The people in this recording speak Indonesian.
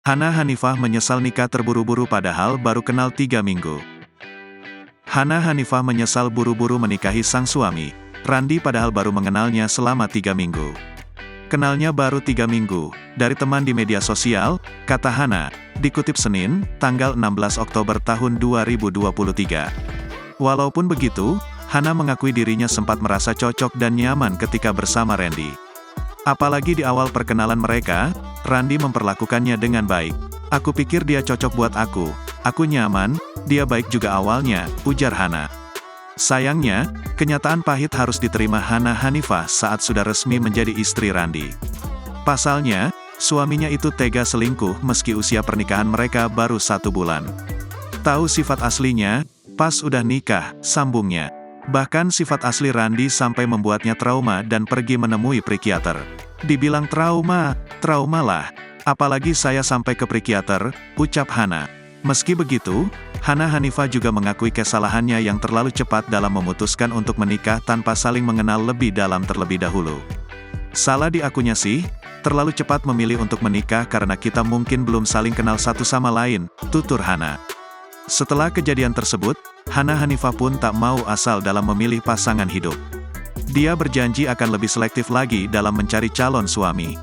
Hana Hanifah menyesal nikah terburu-buru padahal baru kenal 3 minggu. Hana Hanifah menyesal buru-buru menikahi sang suami, Randi padahal baru mengenalnya selama 3 minggu. Kenalnya baru 3 minggu, dari teman di media sosial, kata Hana, dikutip Senin, tanggal 16 Oktober tahun 2023. Walaupun begitu, Hana mengakui dirinya sempat merasa cocok dan nyaman ketika bersama Randy. Apalagi di awal perkenalan mereka, Randi memperlakukannya dengan baik. Aku pikir dia cocok buat aku nyaman, dia baik juga awalnya, ujar Hana. Sayangnya, kenyataan pahit harus diterima Hana Hanifah saat sudah resmi menjadi istri Randi. Pasalnya, suaminya itu tega selingkuh meski usia pernikahan mereka baru 1 bulan. Tahu sifat aslinya, pas udah nikah, sambungnya. Bahkan sifat asli Randi sampai membuatnya trauma dan pergi menemui psikiater. Dibilang trauma lah. Apalagi saya sampai ke psikiater, ucap Hana. Meski begitu, Hana Hanifah juga mengakui kesalahannya yang terlalu cepat dalam memutuskan untuk menikah tanpa saling mengenal lebih dalam terlebih dahulu. Salah di akunya sih, terlalu cepat memilih untuk menikah karena kita mungkin belum saling kenal satu sama lain, tutur Hana. Setelah kejadian tersebut, Hana Hanifah pun tak mau asal dalam memilih pasangan hidup. Dia berjanji akan lebih selektif lagi dalam mencari calon suami.